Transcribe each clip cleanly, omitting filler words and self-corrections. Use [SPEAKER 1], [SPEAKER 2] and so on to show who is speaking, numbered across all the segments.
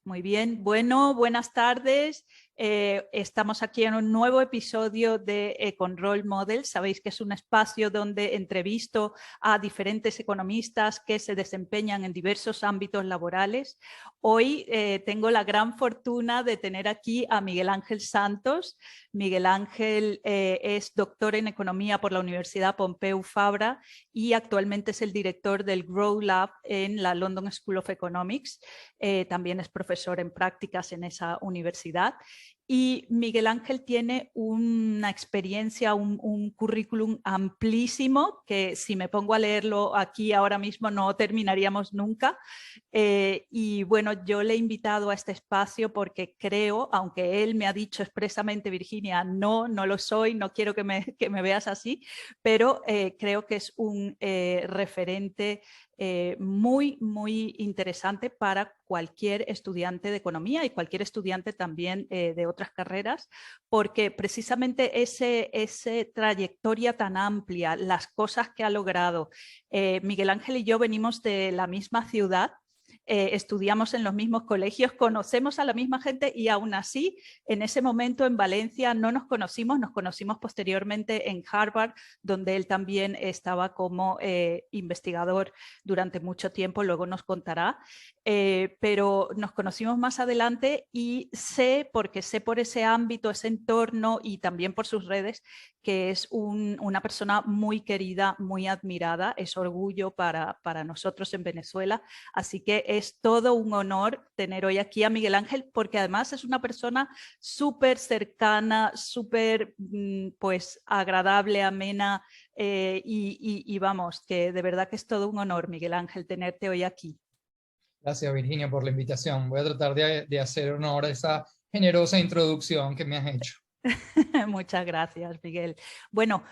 [SPEAKER 1] Muy bien, bueno, buenas tardes. Estamos aquí en un nuevo episodio de Econ Role Model. Sabéis que es un espacio donde entrevisto a diferentes economistas que se desempeñan en diversos ámbitos laborales. Hoy tengo la gran fortuna de tener aquí a Miguel Ángel Santos. Miguel Ángel es doctor en Economía por la Universidad Pompeu Fabra y actualmente es el director del Grow Lab en la London School of Economics. También es profesor en prácticas en esa universidad. Y Miguel Ángel tiene una experiencia, un currículum amplísimo que si me pongo a leerlo aquí ahora mismo no terminaríamos nunca. Y bueno, yo le he invitado a este espacio porque creo, aunque él me ha dicho expresamente, Virginia, no lo soy, no quiero que me veas así, pero creo que es un referente muy interesante para cualquier estudiante de economía y cualquier estudiante también de otras carreras, porque precisamente esa trayectoria tan amplia, las cosas que ha logrado. Miguel Ángel y yo venimos de la misma ciudad, estudiamos en los mismos colegios, conocemos a la misma gente y aún así en ese momento en Valencia no nos conocimos posteriormente en Harvard, donde él también estaba como investigador durante mucho tiempo, luego nos contará, pero nos conocimos más adelante y porque sé por ese ámbito, ese entorno y también por sus redes, que es una persona muy querida, muy admirada, es orgullo para nosotros en Venezuela, así que es todo un honor tener hoy aquí a Miguel Ángel, porque además es una persona súper cercana, súper pues agradable, amena, y vamos, que de verdad que es todo un honor, Miguel Ángel, tenerte hoy aquí.
[SPEAKER 2] Gracias, Virginia, por la invitación. Voy a tratar de hacer honor a esa generosa introducción que me has hecho.
[SPEAKER 1] Muchas gracias, Miguel. Bueno,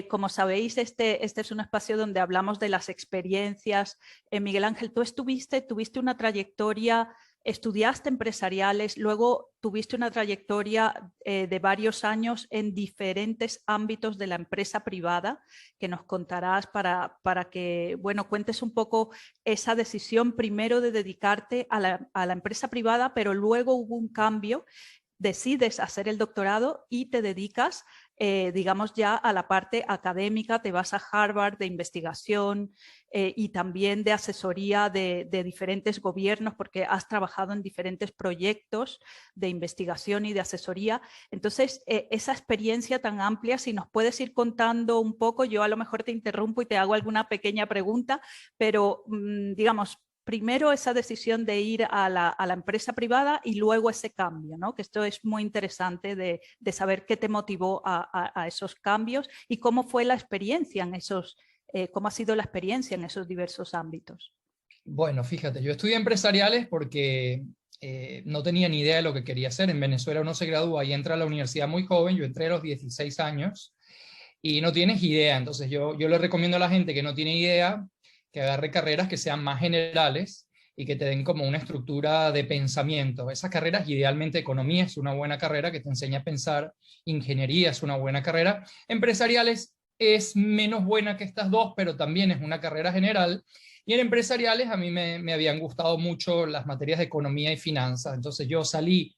[SPEAKER 1] como sabéis, este es un espacio donde hablamos de las experiencias. Miguel Ángel, tú tuviste una trayectoria, estudiaste empresariales, luego tuviste una trayectoria de varios años en diferentes ámbitos de la empresa privada, que nos contarás para que, bueno, cuentes un poco esa decisión primero de dedicarte a la empresa privada, pero luego hubo un cambio, decides hacer el doctorado y te dedicas, digamos, ya a la parte académica, te vas a Harvard de investigación y también de asesoría de diferentes gobiernos, porque has trabajado en diferentes proyectos de investigación y de asesoría. Entonces, esa experiencia tan amplia, si nos puedes ir contando un poco, yo a lo mejor te interrumpo y te hago alguna pequeña pregunta, pero digamos, primero esa decisión de ir a la empresa privada y luego ese cambio, ¿no? Que esto es muy interesante de saber qué te motivó a esos cambios y cómo fue la experiencia en cómo ha sido la experiencia en esos diversos ámbitos.
[SPEAKER 2] Bueno, fíjate, yo estudié empresariales porque no tenía ni idea de lo que quería hacer. En Venezuela uno se gradúa y entra a la universidad muy joven. Yo entré a los 16 años y no tienes idea. Entonces yo le recomiendo a la gente que no tiene idea que agarre carreras que sean más generales y que te den como una estructura de pensamiento. Esas carreras, idealmente economía es una buena carrera que te enseña a pensar, ingeniería es una buena carrera, empresariales es menos buena que estas dos, pero también es una carrera general. Y en empresariales a mí me habían gustado mucho las materias de economía y finanzas. Entonces yo salí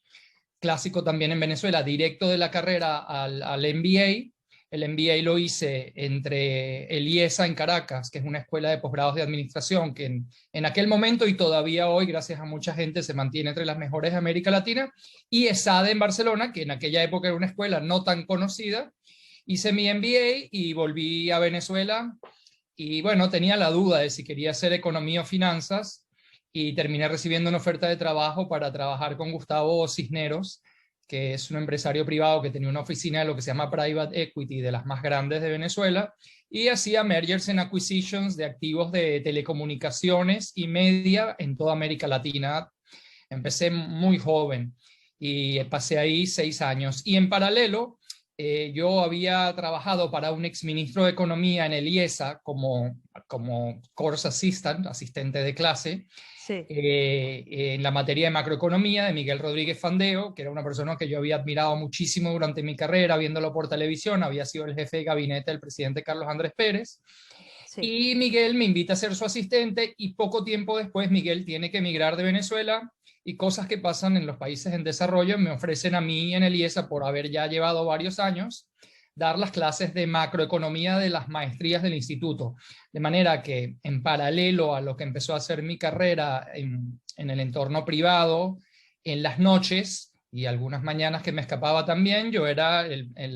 [SPEAKER 2] clásico también en Venezuela, directo de la carrera al MBA. El MBA lo hice entre el IESA en Caracas, que es una escuela de posgrados de administración, que en aquel momento y todavía hoy, gracias a mucha gente, se mantiene entre las mejores de América Latina, y ESADE en Barcelona, que en aquella época era una escuela no tan conocida. Hice mi MBA y volví a Venezuela y bueno, tenía la duda de si quería hacer economía o finanzas y terminé recibiendo una oferta de trabajo para trabajar con Gustavo Cisneros, que es un empresario privado que tenía una oficina de lo que se llama Private Equity, de las más grandes de Venezuela, y hacía mergers and acquisitions de activos de telecomunicaciones y media en toda América Latina. Empecé muy joven y pasé ahí 6 años. Y en paralelo, yo había trabajado para un exministro de Economía en el IESA como course assistant, asistente de clase,
[SPEAKER 1] Sí.
[SPEAKER 2] en la materia de macroeconomía de Miguel Rodríguez Fandeo, que era una persona que yo había admirado muchísimo durante mi carrera, viéndolo por televisión, había sido el jefe de gabinete del presidente Carlos Andrés Pérez.
[SPEAKER 1] sí,
[SPEAKER 2] Y Miguel me invita a ser su asistente y poco tiempo después Miguel tiene que emigrar de Venezuela y cosas que pasan en los países en desarrollo me ofrecen a mí en el IESA por haber ya llevado varios años dar las clases de macroeconomía de las maestrías del instituto. De manera que en paralelo a lo que empezó a hacer mi carrera en el entorno privado, en las noches y algunas mañanas que me escapaba también, yo era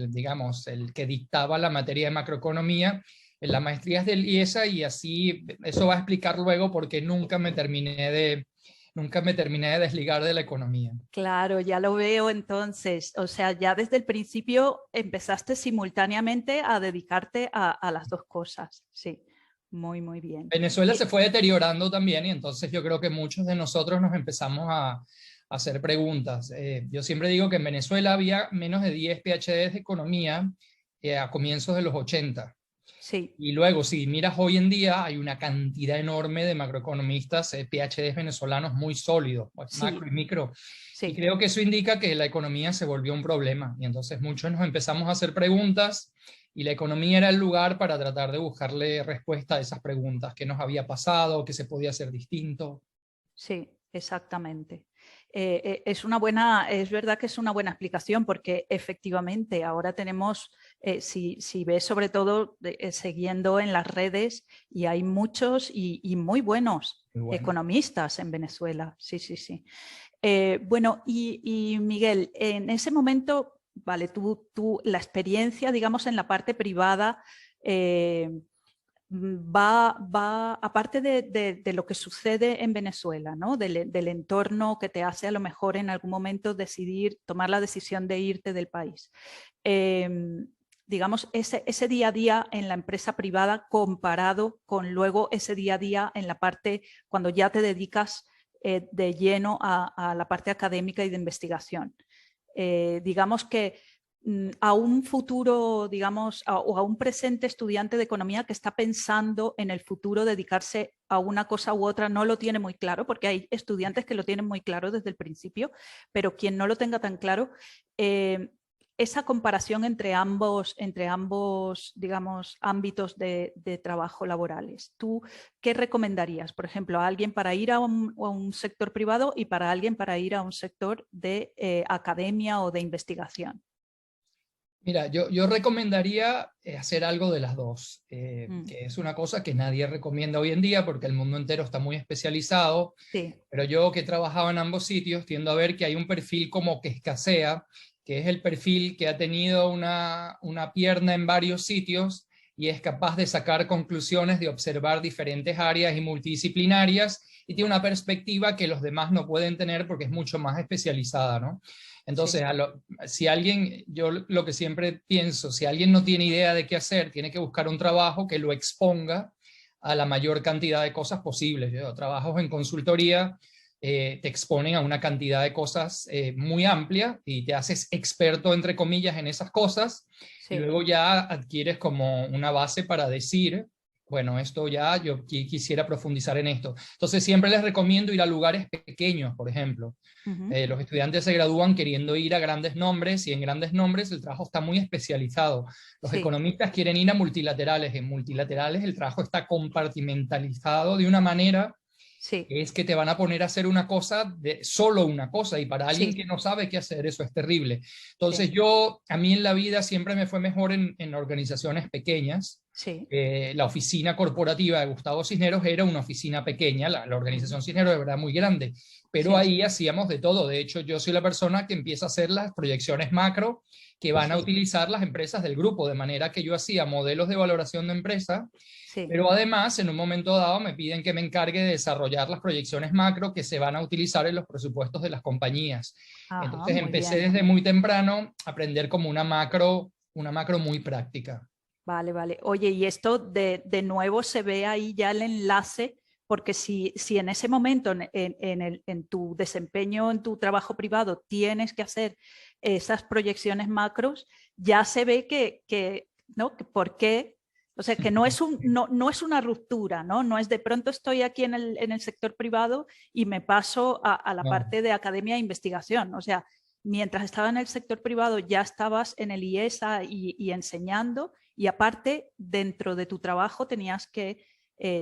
[SPEAKER 2] digamos, el que dictaba la materia de macroeconomía en las maestrías del IESA y así eso va a explicar luego por qué nunca me terminé de desligar de la economía.
[SPEAKER 1] claro, ya lo veo entonces. O sea, ya desde el principio empezaste simultáneamente a dedicarte a las dos cosas. Sí, muy, muy bien.
[SPEAKER 2] Venezuela se fue deteriorando también y entonces yo creo que muchos de nosotros nos empezamos a hacer preguntas. Yo siempre digo que en Venezuela había menos de 10 PhDs de economía a comienzos de los 80.
[SPEAKER 1] Sí,
[SPEAKER 2] Y luego, si miras hoy en día, hay una cantidad enorme de macroeconomistas, PhDs venezolanos muy sólidos, pues, macro y
[SPEAKER 1] sí,
[SPEAKER 2] micro. Y
[SPEAKER 1] sí.
[SPEAKER 2] creo que eso indica que la economía se volvió un problema. Y entonces muchos nos empezamos a hacer preguntas y la economía era el lugar para tratar de buscarle respuesta a esas preguntas. ¿Qué nos había pasado? ¿Qué se podía hacer distinto?
[SPEAKER 1] Sí, exactamente. Es verdad que es una buena explicación porque efectivamente ahora tenemos, si ves sobre todo siguiendo en las redes y hay muchos y muy buenos
[SPEAKER 2] Muy bueno.
[SPEAKER 1] economistas en Venezuela. Sí, sí, sí. Bueno, y Miguel, en ese momento, vale, la experiencia, digamos, en la parte privada, eh, aparte de lo que sucede en Venezuela, ¿no? Del entorno que te hace a lo mejor en algún momento tomar la decisión de irte del país. Digamos, ese día a día en la empresa privada comparado con luego ese día a día en la parte cuando ya te dedicas de lleno a la parte académica y de investigación. Digamos que a un futuro, digamos, o a un presente estudiante de economía que está pensando en el futuro dedicarse a una cosa u otra, no lo tiene muy claro, porque hay estudiantes que lo tienen muy claro desde el principio, pero quien no lo tenga tan claro, esa comparación entre ambos digamos, ámbitos de trabajo laborales. ¿Tú qué recomendarías, por ejemplo, a alguien para ir a un sector privado y para alguien para ir a un sector de academia o de investigación?
[SPEAKER 2] Mira, yo recomendaría hacer algo de las dos,
[SPEAKER 1] Mm,
[SPEAKER 2] que es una cosa que nadie recomienda hoy en día porque el mundo entero está muy especializado,
[SPEAKER 1] sí,
[SPEAKER 2] pero yo que he trabajado en ambos sitios tiendo a ver que hay un perfil como que escasea, que es el perfil que ha tenido una pierna en varios sitios y es capaz de sacar conclusiones, de observar diferentes áreas y multidisciplinarias y tiene una perspectiva que los demás no pueden tener porque es mucho más especializada, ¿no? Entonces,
[SPEAKER 1] sí,
[SPEAKER 2] si alguien, yo lo que siempre pienso, si alguien no tiene idea de qué hacer, tiene que buscar un trabajo que lo exponga a la mayor cantidad de cosas posibles. Yo, trabajos en consultoría te exponen a una cantidad de cosas muy amplia y te haces experto, entre comillas, en esas cosas y
[SPEAKER 1] sí.
[SPEAKER 2] luego ya adquieres como una base para decir, bueno, esto ya yo quisiera profundizar en esto. Entonces siempre les recomiendo ir a lugares pequeños, por ejemplo.
[SPEAKER 1] Ujú,
[SPEAKER 2] Los estudiantes se gradúan queriendo ir a grandes nombres y en grandes nombres el trabajo está muy especializado. Los
[SPEAKER 1] sí,
[SPEAKER 2] economistas quieren ir a multilaterales. En multilaterales el trabajo está compartimentalizado de una manera
[SPEAKER 1] sí,
[SPEAKER 2] que es que te van a poner a hacer una cosa de solo una cosa y para alguien que
[SPEAKER 1] sí,
[SPEAKER 2] no sabe qué hacer eso es terrible.
[SPEAKER 1] sí,
[SPEAKER 2] Entonces a mí en la vida siempre me fue mejor en organizaciones pequeñas.
[SPEAKER 1] sí.
[SPEAKER 2] La oficina corporativa de Gustavo Cisneros era una oficina pequeña, la
[SPEAKER 1] Ujú,
[SPEAKER 2] organización Cisneros de verdad muy grande, pero
[SPEAKER 1] sí,
[SPEAKER 2] ahí hacíamos de todo. De hecho, yo soy la persona que empieza a hacer las proyecciones macro que van a
[SPEAKER 1] sí,
[SPEAKER 2] utilizar las empresas del grupo, de manera que yo hacía modelos de valoración de empresa,
[SPEAKER 1] sí.
[SPEAKER 2] pero además en un momento dado me piden que me encargue de desarrollar las proyecciones macro que se van a utilizar en los presupuestos de las compañías.
[SPEAKER 1] Ajá,
[SPEAKER 2] Entonces
[SPEAKER 1] muy
[SPEAKER 2] empecé
[SPEAKER 1] bien.
[SPEAKER 2] desde muy temprano a aprender como una macro muy práctica.
[SPEAKER 1] Vale, vale. Oye, y esto de nuevo se ve ahí ya el enlace, porque si en ese momento, en tu desempeño, en tu trabajo privado, tienes que hacer esas proyecciones macros, ya se ve ¿no? Que por qué, o sea, que no es una ruptura, ¿no? No es de pronto estoy aquí en el sector privado y me paso a la
[SPEAKER 2] No.
[SPEAKER 1] parte de academia e investigación. O sea, mientras estaba en el sector privado ya estabas en el IESA y enseñando Y aparte, dentro de tu trabajo tenías que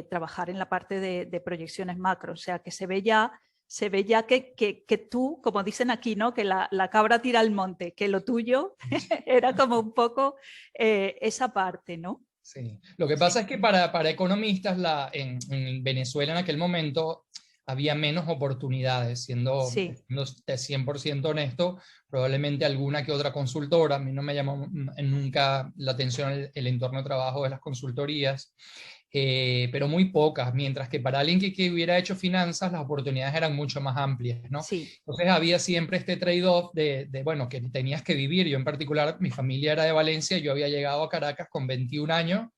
[SPEAKER 1] trabajar en la parte de proyecciones macro, o sea que se ve ya que tú, como dicen aquí, ¿no? Que la cabra tira al monte, que lo tuyo era como un poco esa parte, ¿no?
[SPEAKER 2] Sí. Lo que
[SPEAKER 1] Sí,
[SPEAKER 2] pasa es que para economistas en Venezuela en aquel momento había menos oportunidades,
[SPEAKER 1] sí,
[SPEAKER 2] siendo 100% honesto, probablemente alguna que otra consultora, a mí no me llamó nunca la atención el entorno de trabajo de las consultorías, pero muy pocas, mientras que para alguien que hubiera hecho finanzas las oportunidades eran mucho más amplias, ¿no?
[SPEAKER 1] sí,
[SPEAKER 2] Entonces había siempre este trade-off bueno, que tenías que vivir. Yo en particular, mi familia era de Valencia, yo había llegado a Caracas con 21 años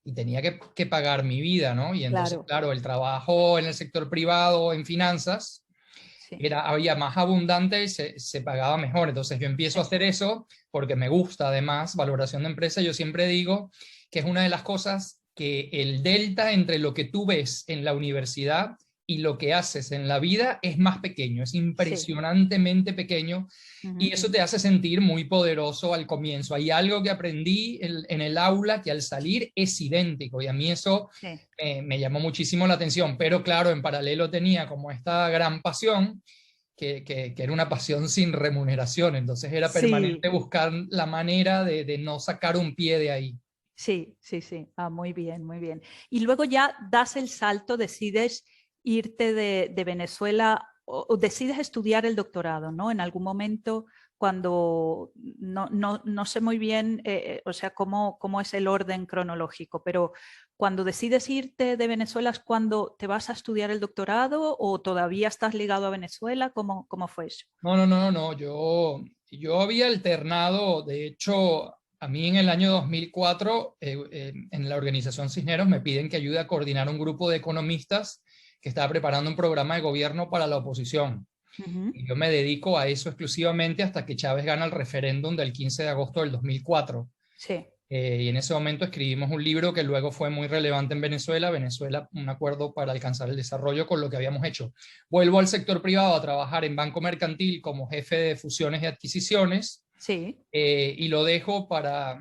[SPEAKER 2] y tenía que pagar mi vida, ¿no? Y entonces,
[SPEAKER 1] claro,
[SPEAKER 2] claro, el trabajo en el sector privado, en finanzas,
[SPEAKER 1] sí,
[SPEAKER 2] había más abundante y se pagaba mejor. Entonces yo empiezo a
[SPEAKER 1] sí,
[SPEAKER 2] hacer eso porque me gusta además, valoración de empresa. Yo siempre digo que es una de las cosas que el delta entre lo que tú ves en la universidad y lo que haces en la vida es más pequeño, es
[SPEAKER 1] sí.
[SPEAKER 2] impresionantemente pequeño y
[SPEAKER 1] Ujú,
[SPEAKER 2] eso te hace sentir muy poderoso al comienzo. Hay algo que aprendí en el aula que al salir es idéntico y a mí eso
[SPEAKER 1] sí,
[SPEAKER 2] me llamó muchísimo la atención, pero claro, en paralelo tenía como esta gran pasión que era una pasión sin remuneración, entonces era permanente
[SPEAKER 1] sí,
[SPEAKER 2] buscar la manera de no sacar un pie de ahí.
[SPEAKER 1] sí, sí, sí. Ah, muy bien, muy bien. Y luego ya das el salto, decides irte de Venezuela o decides estudiar el doctorado, ¿no? En algún momento cuando no sé muy bien, o sea, cómo es el orden cronológico, pero cuando decides irte de Venezuela es cuando te vas a estudiar el doctorado o todavía estás ligado a Venezuela, ¿cómo fue eso?
[SPEAKER 2] No, yo había alternado, de hecho, a mí en el año 2004, en la organización Cisneros me piden que ayude a coordinar un grupo de economistas que estaba preparando un programa de gobierno para la oposición.
[SPEAKER 1] Ujú,
[SPEAKER 2] Y yo me dedico a eso exclusivamente hasta que Chávez gana el referéndum del 15 de agosto del 2004.
[SPEAKER 1] sí,
[SPEAKER 2] Y en ese momento escribimos un libro que luego fue muy relevante en Venezuela, un acuerdo para alcanzar el desarrollo con lo que habíamos hecho. Vuelvo al sector privado a trabajar en Banco Mercantil como jefe de fusiones y adquisiciones
[SPEAKER 1] sí,
[SPEAKER 2] y lo dejo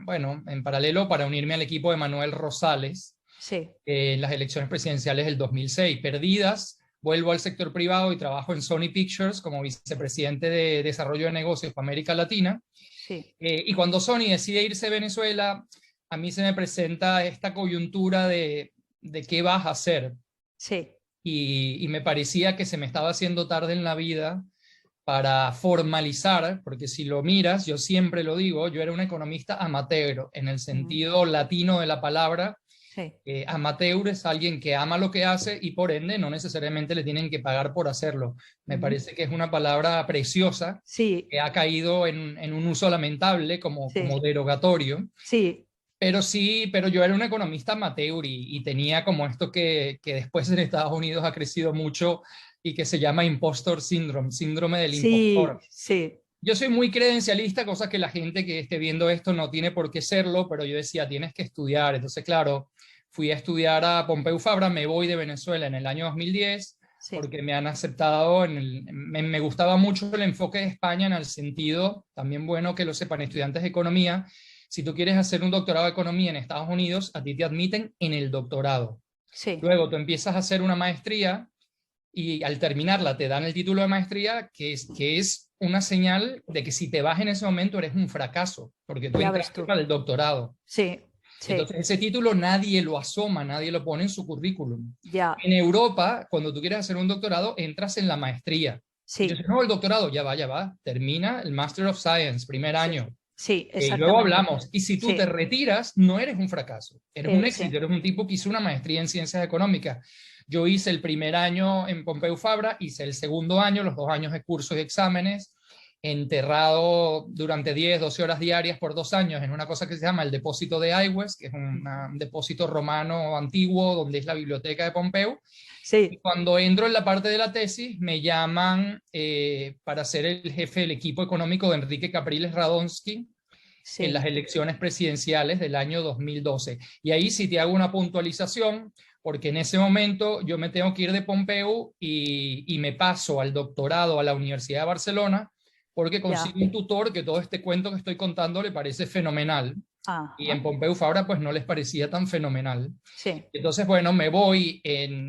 [SPEAKER 2] bueno, en paralelo para unirme al equipo de Manuel Rosales
[SPEAKER 1] sí,
[SPEAKER 2] en las elecciones presidenciales del 2006. Perdidas, vuelvo al sector privado y trabajo en Sony Pictures como vicepresidente de desarrollo de negocios para América Latina.
[SPEAKER 1] sí,
[SPEAKER 2] Y cuando Sony decide irse a Venezuela, a mí se me presenta esta coyuntura de qué vas a hacer.
[SPEAKER 1] sí.
[SPEAKER 2] Y me parecía que se me estaba haciendo tarde en la vida para formalizar, porque si lo miras, yo siempre lo digo, yo era un economista amateur, en el
[SPEAKER 1] Mm,
[SPEAKER 2] sentido latino de la palabra.
[SPEAKER 1] sí,
[SPEAKER 2] Amateur es alguien que ama lo que hace y por ende no necesariamente le tienen que pagar por hacerlo. Me
[SPEAKER 1] ujú,
[SPEAKER 2] parece que es una palabra preciosa
[SPEAKER 1] sí,
[SPEAKER 2] que ha caído en un uso lamentable como
[SPEAKER 1] sí,
[SPEAKER 2] derogatorio,
[SPEAKER 1] sí,
[SPEAKER 2] pero sí, pero yo era un economista amateur y tenía como esto que después en Estados Unidos ha crecido mucho y que se llama impostor syndrome, síndrome del
[SPEAKER 1] sí,
[SPEAKER 2] impostor.
[SPEAKER 1] sí,
[SPEAKER 2] Yo soy muy credencialista, cosa que la gente que esté viendo esto no tiene por qué serlo, pero yo decía, tienes que estudiar. Entonces, claro, fui a estudiar a Pompeu Fabra, me voy de Venezuela en el año 2010
[SPEAKER 1] sí,
[SPEAKER 2] porque me han aceptado, me gustaba mucho el enfoque de España en el sentido, también bueno que lo sepan estudiantes de economía, si tú quieres hacer un doctorado de economía en Estados Unidos, a ti te admiten en el doctorado.
[SPEAKER 1] sí,
[SPEAKER 2] Luego tú empiezas a hacer una maestría y al terminarla te dan el título de maestría, que es una señal de que si te vas en ese momento eres un fracaso, porque tú
[SPEAKER 1] ya ves
[SPEAKER 2] entraste
[SPEAKER 1] tú.
[SPEAKER 2] para el doctorado.
[SPEAKER 1] Sí, sí,
[SPEAKER 2] Entonces ese título nadie lo asoma, nadie lo pone en su currículum.
[SPEAKER 1] ya,
[SPEAKER 2] En Europa, cuando tú quieres hacer un doctorado, entras en la maestría. Y tú
[SPEAKER 1] sí,
[SPEAKER 2] dices, no, el doctorado, ya va, termina el Master of Science, primer
[SPEAKER 1] sí,
[SPEAKER 2] año.
[SPEAKER 1] sí,
[SPEAKER 2] Y luego
[SPEAKER 1] exactamente.
[SPEAKER 2] hablamos. Y si tú te
[SPEAKER 1] Sí,
[SPEAKER 2] retiras, no eres un fracaso, eres un
[SPEAKER 1] sí,
[SPEAKER 2] éxito, eres un tipo que hizo una maestría en ciencias económicas. Yo hice el primer año en Pompeu Fabra, hice el segundo año, los 2 años de cursos y exámenes, enterrado durante 10, 12 horas diarias por 2 años en una cosa que se llama el depósito de Aigües, que es un depósito romano antiguo donde es la biblioteca de Pompeu. Y
[SPEAKER 1] sí,
[SPEAKER 2] cuando entro en la parte de la tesis, me llaman para ser el jefe del equipo económico de Enrique Capriles Radonsky en las
[SPEAKER 1] sí,
[SPEAKER 2] elecciones presidenciales del año 2012. Y ahí sí te hago una puntualización, porque en ese momento yo me tengo que ir de Pompeu y me paso al doctorado a la Universidad de Barcelona, porque
[SPEAKER 1] ya,
[SPEAKER 2] consigo un tutor que todo este cuento que estoy contando le parece fenomenal. Y
[SPEAKER 1] Ajá.
[SPEAKER 2] en Pompeu Fabra pues no les parecía tan fenomenal.
[SPEAKER 1] Sí,
[SPEAKER 2] Entonces, bueno, me voy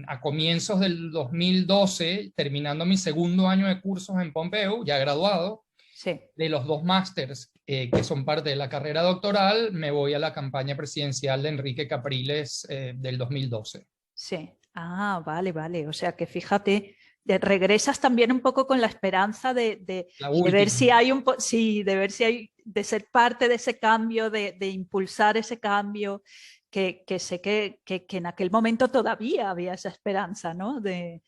[SPEAKER 2] a comienzos del 2012, terminando mi segundo año de cursos en Pompeu, ya graduado,
[SPEAKER 1] sí,
[SPEAKER 2] de los dos másters que son parte de la carrera doctoral, me voy a la campaña presidencial de Enrique Capriles del 2012.
[SPEAKER 1] sí. Ah, vale, vale. O sea que fíjate, regresas también un poco con la esperanza
[SPEAKER 2] La
[SPEAKER 1] de ver
[SPEAKER 2] última.
[SPEAKER 1] si hay sí, de ver si hay, de ser parte de ese cambio, de impulsar ese cambio, que sé que en aquel momento todavía había esa esperanza, ¿no?
[SPEAKER 2] Sí,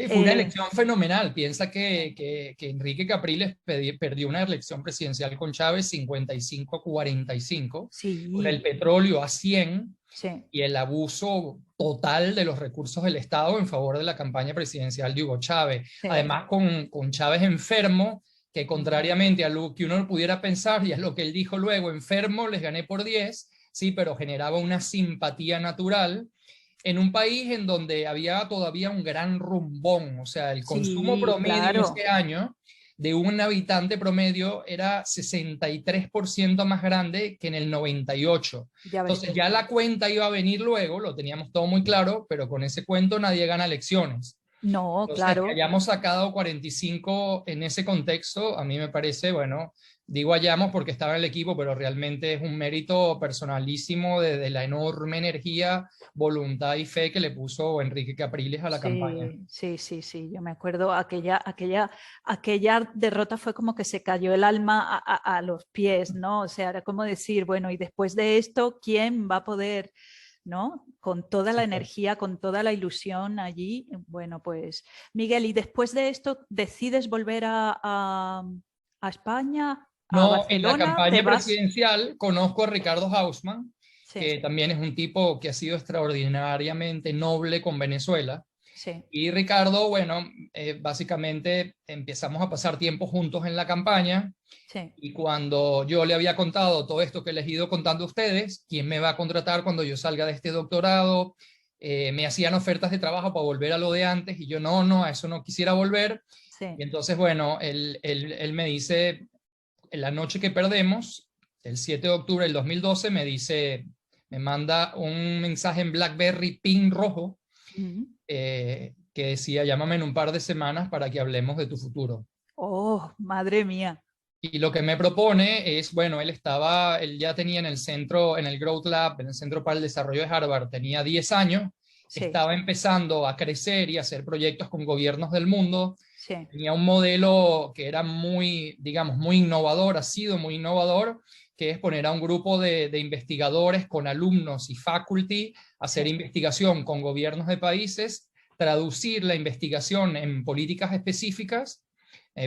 [SPEAKER 2] fue una
[SPEAKER 1] Eh,
[SPEAKER 2] elección fenomenal. Piensa
[SPEAKER 1] sí,
[SPEAKER 2] que Enrique Capriles perdió una elección presidencial con Chávez 55-45, con el
[SPEAKER 1] sí,
[SPEAKER 2] petróleo a 100
[SPEAKER 1] sí,
[SPEAKER 2] y el abuso total de los recursos del Estado en favor de la campaña presidencial de Hugo Chávez.
[SPEAKER 1] sí.
[SPEAKER 2] Además, con Chávez enfermo, que
[SPEAKER 1] Ujú.
[SPEAKER 2] contrariamente a lo que uno pudiera pensar y a lo que él dijo luego, enfermo, les gané por 10, sí, pero generaba una simpatía natural en un país en donde había todavía un gran rumbón, o sea, el consumo
[SPEAKER 1] Sí,
[SPEAKER 2] promedio
[SPEAKER 1] claro.
[SPEAKER 2] ese año de un habitante promedio era 63% más grande que en el 98.
[SPEAKER 1] Ya ves
[SPEAKER 2] Entonces
[SPEAKER 1] tú.
[SPEAKER 2] ya la cuenta iba a venir luego, lo teníamos todo muy claro, pero con ese cuento nadie gana elecciones.
[SPEAKER 1] No,
[SPEAKER 2] Entonces, que
[SPEAKER 1] claro.
[SPEAKER 2] hayamos sacado 45 en ese contexto, a mí me parece, bueno, digo hayamos porque estaba en el equipo, pero realmente es un mérito personalísimo de la enorme energía, voluntad y fe que le puso Enrique Capriles a la campaña.
[SPEAKER 1] Sí, sí, sí, sí. Yo me acuerdo aquella derrota fue como que se cayó el alma a los pies, ¿no? O sea, era como decir, bueno, y después de esto, ¿quién va a poder, ¿no? Con toda la
[SPEAKER 2] Sí, pues.
[SPEAKER 1] energía, con toda la ilusión allí. Bueno, pues, Miguel, y después de esto, ¿decides volver a España, a
[SPEAKER 2] No, en la
[SPEAKER 1] Barcelona? ¿Te
[SPEAKER 2] campaña
[SPEAKER 1] vas?
[SPEAKER 2] presidencial conozco a Ricardo Hausmann,
[SPEAKER 1] Sí,
[SPEAKER 2] que también es un tipo que ha sido extraordinariamente noble con Venezuela.
[SPEAKER 1] sí,
[SPEAKER 2] Y Ricardo, bueno, básicamente empezamos a pasar tiempo juntos en la campaña
[SPEAKER 1] sí,
[SPEAKER 2] y cuando yo le había contado todo esto que les he ido contando a ustedes, quién me va a contratar cuando yo salga de este doctorado, me hacían ofertas de trabajo para volver a lo de antes y yo no, no, a eso no quisiera volver.
[SPEAKER 1] sí.
[SPEAKER 2] Y entonces, bueno, él me dice, en la noche que perdemos, el 7 de octubre del 2012, me dice, me manda un mensaje en BlackBerry pin rojo
[SPEAKER 1] Mm.
[SPEAKER 2] que decía, llámame en un par de semanas para que hablemos de tu futuro.
[SPEAKER 1] Oh, madre mía.
[SPEAKER 2] Y lo que me propone es, bueno, él ya tenía en el centro, en el Growth Lab, en el Centro para el Desarrollo de Harvard, tenía 10 años,
[SPEAKER 1] Sí,
[SPEAKER 2] estaba empezando a crecer y a hacer proyectos con gobiernos del mundo,
[SPEAKER 1] sí,
[SPEAKER 2] tenía un modelo que era muy, digamos, muy innovador, ha sido muy innovador, que es poner a un grupo de investigadores con alumnos y faculty, hacer
[SPEAKER 1] sí,
[SPEAKER 2] investigación con gobiernos de países, traducir la investigación en políticas específicas,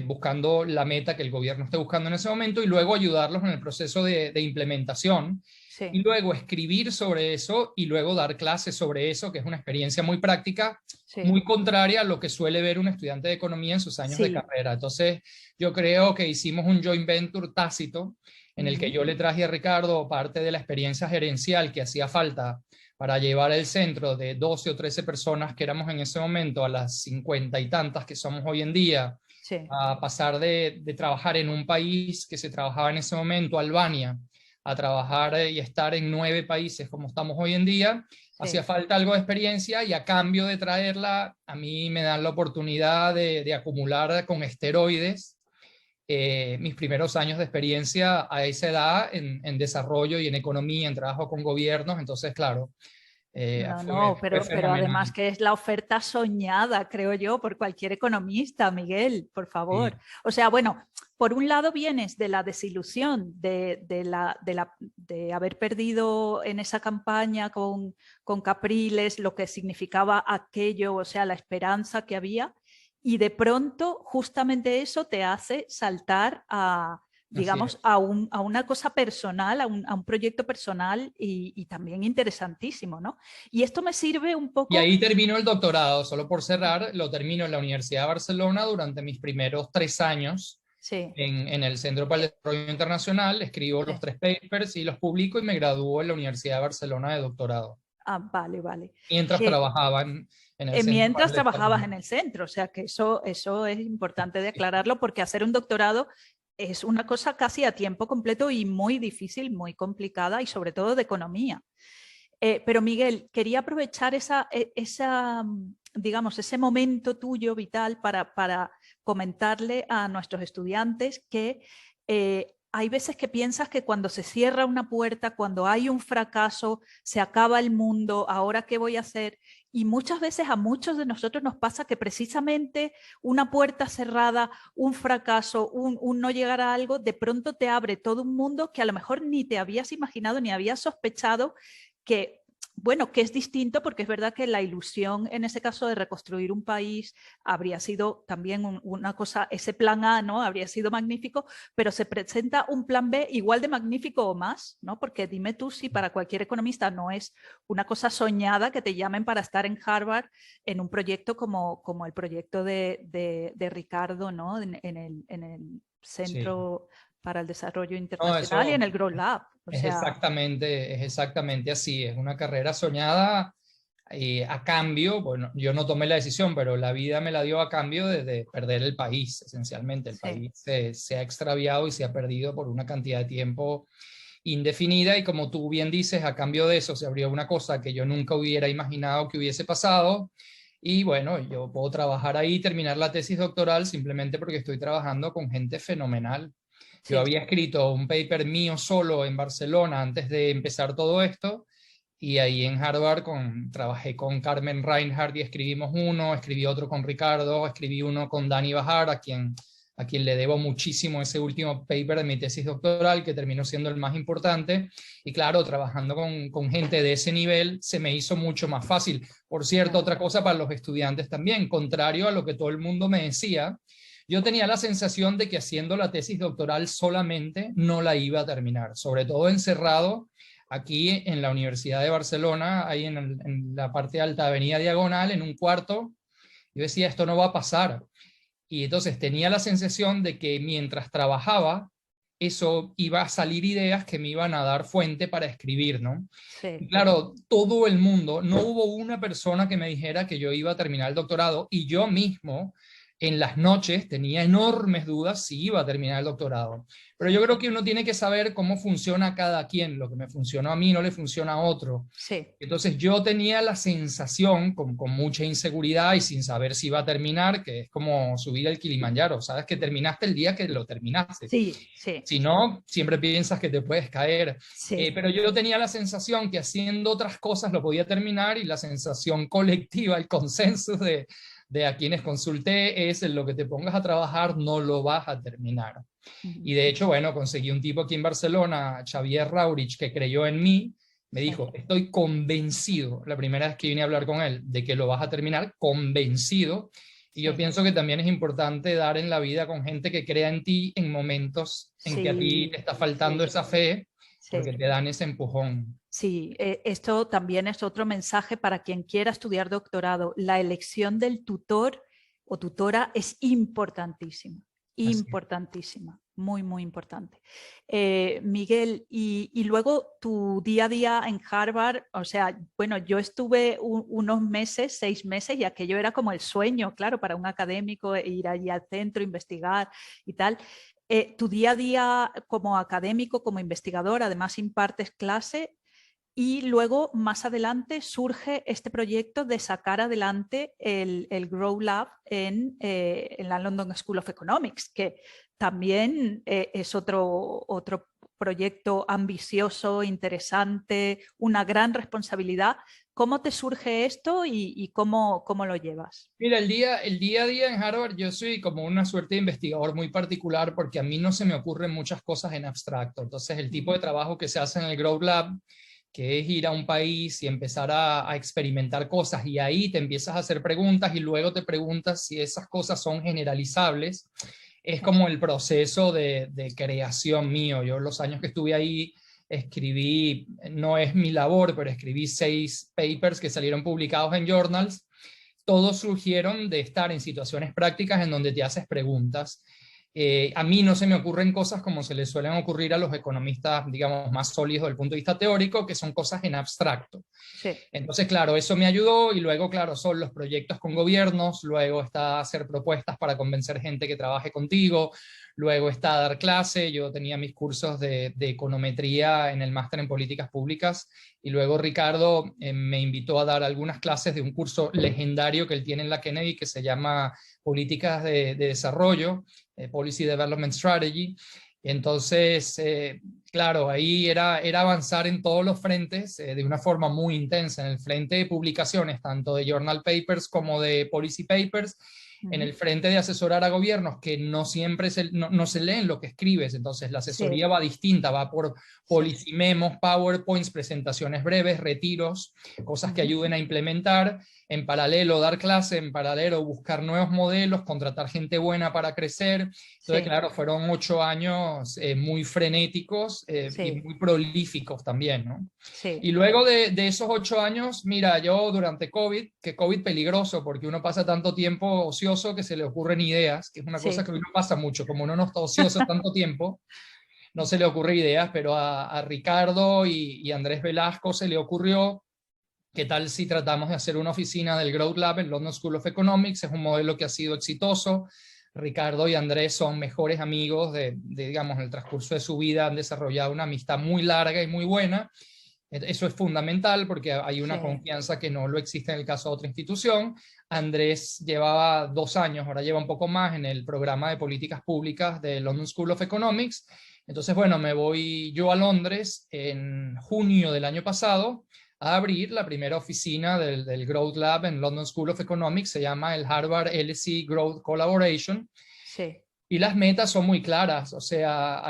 [SPEAKER 2] buscando la meta que el gobierno esté buscando en ese momento y luego ayudarlos en el proceso de implementación y
[SPEAKER 1] sí,
[SPEAKER 2] luego escribir sobre eso y luego dar clases sobre eso, que es una experiencia muy práctica,
[SPEAKER 1] sí,
[SPEAKER 2] muy contraria a lo que suele ver un estudiante de economía en sus años de
[SPEAKER 1] sí.
[SPEAKER 2] carrera. Entonces, yo creo que hicimos un joint venture tácito en el que
[SPEAKER 1] Ujú.
[SPEAKER 2] yo le traje a Ricardo parte de la experiencia gerencial que hacía falta para llevar el centro de 12 o 13 personas que éramos en ese momento a las 50 y tantas que somos hoy en día,
[SPEAKER 1] Sí,
[SPEAKER 2] a pasar de trabajar en un país que se trabajaba en ese momento, Albania, a trabajar y estar en 9 países como estamos hoy en día, hacía
[SPEAKER 1] sí,
[SPEAKER 2] falta algo de experiencia y a cambio de traerla, a mí me dan la oportunidad de acumular con esteroides mis primeros años de experiencia a esa edad en desarrollo y en economía, en trabajo con gobiernos. Entonces, claro,
[SPEAKER 1] no, no,
[SPEAKER 2] fue
[SPEAKER 1] pero además
[SPEAKER 2] fenomenal.
[SPEAKER 1] que es la oferta soñada, creo yo, por cualquier economista, Miguel, por favor.
[SPEAKER 2] Sí.
[SPEAKER 1] O sea, bueno, por un lado vienes de la desilusión de haber perdido en esa campaña con Capriles lo que significaba aquello, o sea, la esperanza que había, y de pronto justamente eso te hace saltar a
[SPEAKER 2] Así
[SPEAKER 1] digamos,
[SPEAKER 2] es.
[SPEAKER 1] a una cosa personal, a un proyecto personal y también interesantísimo, ¿no? Y esto me sirve un
[SPEAKER 2] Y
[SPEAKER 1] poco,
[SPEAKER 2] ahí termino el doctorado, solo por cerrar, lo termino en la Universidad de Barcelona durante mis primeros 3 años
[SPEAKER 1] sí,
[SPEAKER 2] en el Centro para el Desarrollo Internacional, escribo los
[SPEAKER 1] sí.
[SPEAKER 2] 3 papers y los publico y me gradúo en la Universidad de Barcelona de doctorado,
[SPEAKER 1] Ah, vale, vale.
[SPEAKER 2] mientras
[SPEAKER 1] Que
[SPEAKER 2] trabajaba en el Centro para
[SPEAKER 1] mientras
[SPEAKER 2] el
[SPEAKER 1] trabajabas
[SPEAKER 2] Desarrollo.
[SPEAKER 1] en el centro, o sea que eso es importante de aclararlo porque hacer un doctorado es una cosa casi a tiempo completo y muy difícil, muy complicada y sobre todo de economía. Pero Miguel, quería aprovechar digamos, ese momento tuyo vital para comentarle a nuestros estudiantes que hay veces que piensas que cuando se cierra una puerta, cuando hay un fracaso, se acaba el mundo, ¿ahora qué voy a hacer? Y muchas veces a muchos de nosotros nos pasa que precisamente una puerta cerrada, un fracaso, un no llegar a algo, de pronto te abre todo un mundo que a lo mejor ni te habías imaginado ni habías sospechado que, bueno, que es distinto, porque es verdad que la ilusión en ese caso de reconstruir un país habría sido también una cosa, ese plan A, ¿no? Habría sido magnífico, pero se presenta un plan B igual de magnífico o más, ¿no? Porque dime tú si para cualquier economista no es una cosa soñada que te llamen para estar en Harvard en un proyecto como el proyecto de Ricardo, ¿no? En el
[SPEAKER 2] Sí.
[SPEAKER 1] Centro para el Desarrollo
[SPEAKER 2] No,
[SPEAKER 1] Internacional y en
[SPEAKER 2] eso
[SPEAKER 1] el Grow Lab. O sea,
[SPEAKER 2] es exactamente así, es una carrera soñada a cambio, bueno, yo no tomé la decisión, pero la vida me la dio a cambio de perder el país, esencialmente. El
[SPEAKER 1] sí.
[SPEAKER 2] país se ha extraviado y se ha perdido por una cantidad de tiempo indefinida y como tú bien dices, a cambio de eso se abrió una cosa que yo nunca hubiera imaginado que hubiese pasado. Y bueno, yo puedo trabajar ahí, terminar la tesis doctoral simplemente porque estoy trabajando con gente fenomenal. Yo
[SPEAKER 1] Sí,
[SPEAKER 2] había escrito un paper mío solo en Barcelona antes de empezar todo esto y ahí en Harvard trabajé con Carmen Reinhardt y escribimos uno, escribí otro con Ricardo, escribí uno con Dani Bajar, a quien le debo muchísimo ese último paper de mi tesis doctoral, que terminó siendo el más importante. Y claro, trabajando con gente de ese nivel se me hizo mucho más fácil. Por cierto,
[SPEAKER 1] claro.
[SPEAKER 2] otra cosa para los estudiantes también, contrario a lo que todo el mundo me decía, yo tenía la sensación de que haciendo la tesis doctoral solamente no la iba a terminar, sobre todo encerrado aquí en la Universidad de Barcelona, ahí en la parte alta Avenida Diagonal, en un cuarto. Yo decía, esto no va a pasar. Y entonces tenía la sensación de que mientras trabajaba, eso iba a salir ideas que me iban a dar fuente para escribir, ¿no? Y
[SPEAKER 1] Sí,
[SPEAKER 2] claro, todo el mundo, no hubo una persona que me dijera que yo iba a terminar el doctorado y yo mismo en las noches tenía enormes dudas si iba a terminar el doctorado. Pero yo creo que uno tiene que saber cómo funciona cada quien. Lo que me funcionó a mí no le funciona a otro.
[SPEAKER 1] sí,
[SPEAKER 2] Entonces yo tenía la sensación, con mucha inseguridad y sin saber si iba a terminar, que es como subir el Kilimanjaro, sabes que terminaste el día que lo terminaste.
[SPEAKER 1] sí, sí,
[SPEAKER 2] Si no, siempre piensas que te puedes caer.
[SPEAKER 1] sí,
[SPEAKER 2] Pero yo tenía la sensación que haciendo otras cosas lo podía terminar y la sensación colectiva, el consenso de a quienes consulté es en lo que te pongas a trabajar no lo vas a terminar.
[SPEAKER 1] ujú,
[SPEAKER 2] Y de hecho, bueno, conseguí un tipo aquí en Barcelona, Xavier Raurich, que creyó en mí. Me
[SPEAKER 1] sí,
[SPEAKER 2] dijo, estoy convencido, la primera vez que vine a hablar con él, de que lo vas a terminar, convencido. Y yo
[SPEAKER 1] sí,
[SPEAKER 2] pienso que también es importante dar en la vida con gente que crea en ti en momentos en que a ti te
[SPEAKER 1] sí,
[SPEAKER 2] está faltando
[SPEAKER 1] sí,
[SPEAKER 2] esa fe,
[SPEAKER 1] sí.
[SPEAKER 2] porque te dan ese empujón.
[SPEAKER 1] Sí, esto también es otro mensaje para quien quiera estudiar doctorado. La elección del tutor o tutora es importantísima,
[SPEAKER 2] Así es.
[SPEAKER 1] importantísima, muy, muy importante. Miguel, y luego tu día a día en Harvard, o sea, bueno, yo estuve unos meses, 6 meses, y aquello era como el sueño, claro, para un académico, ir allí al centro, investigar y tal. Tu día a día como académico, como investigador, además impartes clase. Y luego, más adelante, surge este proyecto de sacar adelante el Grow Lab en la London School of Economics, que también es otro proyecto ambicioso, interesante, una gran responsabilidad. ¿Cómo te surge esto y cómo lo llevas?
[SPEAKER 2] Mira, el día a día en Harvard, yo soy como una suerte de investigador muy particular porque a mí no se me ocurren muchas cosas en abstracto. Entonces, el tipo de trabajo que se hace en el Grow Lab, que es ir a un país y empezar a experimentar cosas y ahí te empiezas a hacer preguntas y luego te preguntas si esas cosas son generalizables, es
[SPEAKER 1] Sí,
[SPEAKER 2] como el proceso de creación mío. Yo los años que estuve ahí escribí, no es mi labor, pero escribí 6 papers que salieron publicados en journals. Todos surgieron de estar en situaciones prácticas en donde te haces preguntas. A mí no se me ocurren cosas como se les suelen ocurrir a los economistas, digamos, más sólidos desde el punto de vista teórico, que son cosas en abstracto.
[SPEAKER 1] Sí.
[SPEAKER 2] Entonces, claro, eso me ayudó y luego, claro, son los proyectos con gobiernos, luego está hacer propuestas para convencer gente que trabaje contigo, luego está dar clase, yo tenía mis cursos de econometría en el máster en políticas públicas y luego Ricardo me invitó a dar algunas clases de un curso legendario que él tiene en la Kennedy que se llama Políticas de Desarrollo, Policy Development Strategy. Entonces, claro, ahí era avanzar en todos los frentes de una forma muy intensa, en el frente de publicaciones, tanto de journal papers como de policy papers, en el frente de asesorar a gobiernos que no siempre no se leen lo que escribes, entonces la asesoría va distinta, va por policy memos, PowerPoints, presentaciones breves, retiros, cosas que ayuden a implementar, en paralelo dar clase, en paralelo buscar nuevos modelos, contratar gente buena para crecer. Entonces, claro, fueron 8 años muy frenéticos y muy prolíficos también, ¿no? Y luego de esos 8 años, mira, yo durante COVID, que COVID peligroso porque uno pasa tanto tiempo ocioso que se le ocurren ideas, que es una cosa que hoy no pasa mucho, como uno no está ocioso tanto tiempo, no se le ocurre ideas, pero a Ricardo y Andrés Velasco se le ocurrió, ¿qué tal si tratamos de hacer una oficina del Growth Lab en London School of Economics? Es un modelo que ha sido exitoso. Ricardo y Andrés son mejores amigos digamos, en el transcurso de su vida han desarrollado una amistad muy larga y muy buena. Eso es fundamental porque hay una confianza que no lo existe en el caso de otra institución. Andrés llevaba 2 años, ahora lleva un poco más en el programa de políticas públicas de London School of Economics. Entonces, bueno, me voy yo a Londres en junio del año pasado a abrir la primera oficina del Growth Lab en London School of Economics, se llama el Harvard LSE Growth Collaboration.
[SPEAKER 1] Sí.
[SPEAKER 2] Y las metas son muy claras, o sea,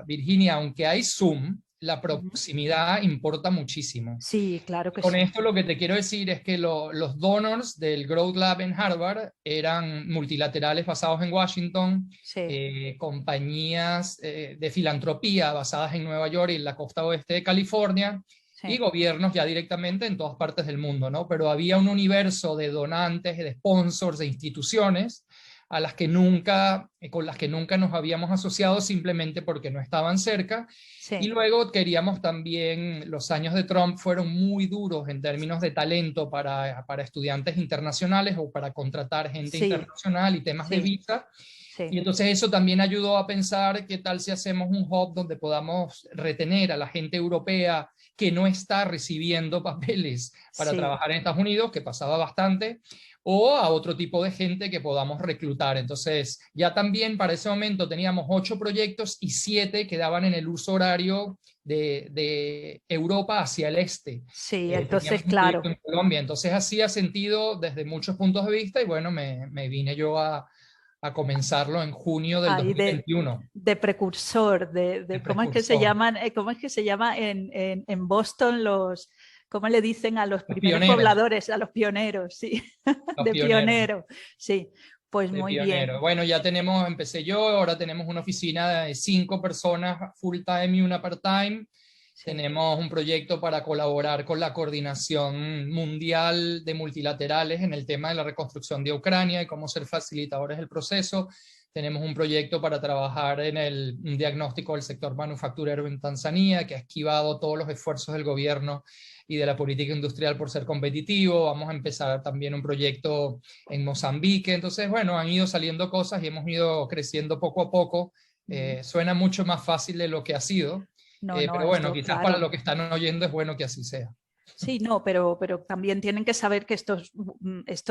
[SPEAKER 2] Virginia, aunque hay Zoom, la proximidad importa muchísimo.
[SPEAKER 1] Sí, claro que
[SPEAKER 2] Con
[SPEAKER 1] sí.
[SPEAKER 2] esto lo que te quiero decir es que los donors del Growth Lab en Harvard eran multilaterales basados en Washington, compañías de filantropía basadas en Nueva York y en la costa oeste de California, y gobiernos ya directamente en todas partes del mundo, ¿no? Pero había un universo de donantes, de sponsors, de instituciones a las que con las que nunca nos habíamos asociado simplemente porque no estaban cerca. Y luego queríamos también, los años de Trump fueron muy duros en términos de talento para estudiantes internacionales o para contratar gente internacional y temas de visa. Y entonces eso también ayudó a pensar qué tal si hacemos un hub donde podamos retener a la gente europea que no está recibiendo papeles para trabajar en Estados Unidos, que pasaba bastante, o a otro tipo de gente que podamos reclutar. Entonces, ya también para ese momento teníamos 8 proyectos y 7 quedaban en el uso horario de Europa hacia el este.
[SPEAKER 1] Sí, entonces,
[SPEAKER 2] teníamos un proyecto en Colombia. Entonces, hacía sentido desde muchos puntos de vista y bueno, me vine yo a comenzarlo en junio del 2021.
[SPEAKER 1] De precursor, de ¿cómo es que se llaman? ¿Cómo es que se llama en Boston los... ¿Cómo le dicen a los primeros
[SPEAKER 2] pioneros.
[SPEAKER 1] Pobladores? A los pioneros, sí. De pionero, sí. Pues de muy pionero. Bien.
[SPEAKER 2] Bueno, ya empecé yo, ahora tenemos una oficina de 5 personas full time y una part time. Tenemos un proyecto para colaborar con la coordinación mundial de multilaterales en el tema de la reconstrucción de Ucrania y cómo ser facilitadores del proceso. Tenemos un proyecto para trabajar en un diagnóstico del sector manufacturero en Tanzania, que ha esquivado todos los esfuerzos del gobierno y de la política industrial por ser competitivo. Vamos a empezar también un proyecto en Mozambique. Entonces, bueno, han ido saliendo cosas y hemos ido creciendo poco a poco. Suena mucho más fácil de lo que ha sido. Pero bueno, quizás para lo que están oyendo es bueno que así sea.
[SPEAKER 1] Sí, no, pero también tienen que saber que esto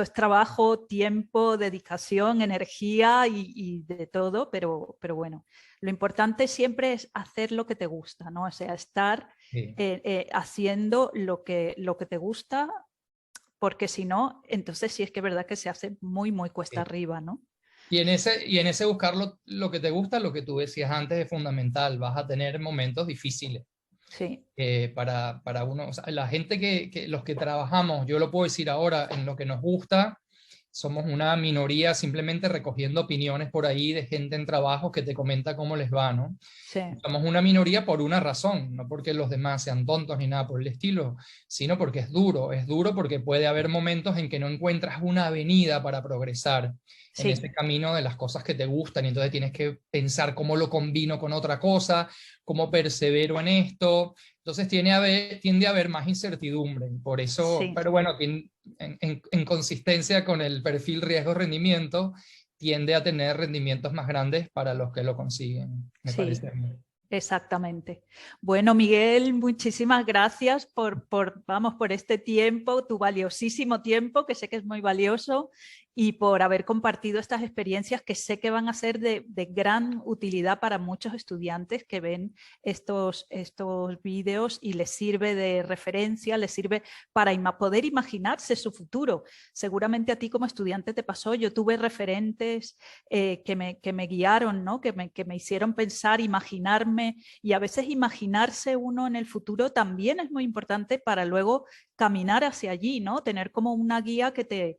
[SPEAKER 1] es trabajo, tiempo, dedicación, energía y de todo, pero bueno, lo importante siempre es hacer lo que te gusta, ¿no? O sea, estar haciendo lo que te gusta, porque si no, entonces sí es que es verdad que se hace muy, muy cuesta arriba, ¿no?
[SPEAKER 2] Y en ese buscar lo que te gusta, lo que tú decías antes es fundamental. Vas a tener momentos difíciles.
[SPEAKER 1] Sí.
[SPEAKER 2] Para uno, o sea, la gente los que trabajamos, yo lo puedo decir ahora, en lo que nos gusta, somos una minoría simplemente recogiendo opiniones por ahí de gente en trabajo que te comenta cómo les va, ¿no?
[SPEAKER 1] Sí,
[SPEAKER 2] Somos una minoría por una razón, no porque los demás sean tontos ni nada por el estilo, sino porque es duro porque puede haber momentos en que no encuentras una avenida para progresar en
[SPEAKER 1] sí,
[SPEAKER 2] ese camino de las cosas que te gustan y entonces tienes que pensar cómo lo combino con otra cosa, cómo persevero en esto. Entonces tiende a haber más incertidumbre. Por eso,
[SPEAKER 1] sí.
[SPEAKER 2] pero bueno, en consistencia con el perfil riesgo-rendimiento, tiende a tener rendimientos más grandes para los que lo consiguen, me
[SPEAKER 1] Sí,
[SPEAKER 2] parece a mí.
[SPEAKER 1] exactamente. Bueno, Miguel, muchísimas gracias vamos, por este tiempo, tu valiosísimo tiempo, que sé que es muy valioso, y por haber compartido estas experiencias que sé que van a ser de gran utilidad para muchos estudiantes que ven estos vídeos y les sirve de referencia, les sirve para poder imaginarse su futuro. Seguramente a ti como estudiante te pasó, yo tuve referentes que me guiaron, ¿no? que me hicieron pensar, imaginarme, y a veces imaginarse uno en el futuro también es muy importante para luego caminar hacia allí, ¿no? Tener como una guía que te...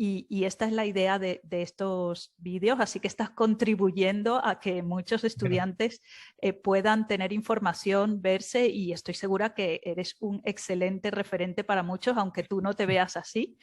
[SPEAKER 1] Y esta es la idea de estos vídeos, así que estás contribuyendo a que muchos estudiantes puedan tener información, verse, y estoy segura que eres un excelente referente para muchos, aunque tú no te veas así.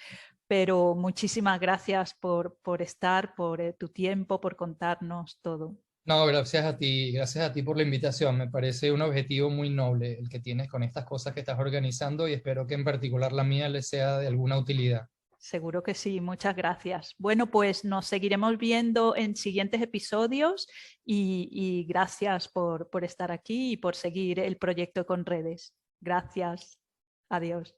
[SPEAKER 1] Pero muchísimas gracias por estar, por tu tiempo, por contarnos todo.
[SPEAKER 2] No, gracias a ti por la invitación. Me parece un objetivo muy noble el que tienes con estas cosas que estás organizando y espero que en particular la mía les sea de alguna utilidad.
[SPEAKER 1] Seguro que sí, muchas gracias. Bueno, pues nos seguiremos viendo en siguientes episodios y gracias por estar aquí y por seguir el proyecto con redes. Gracias. Adiós.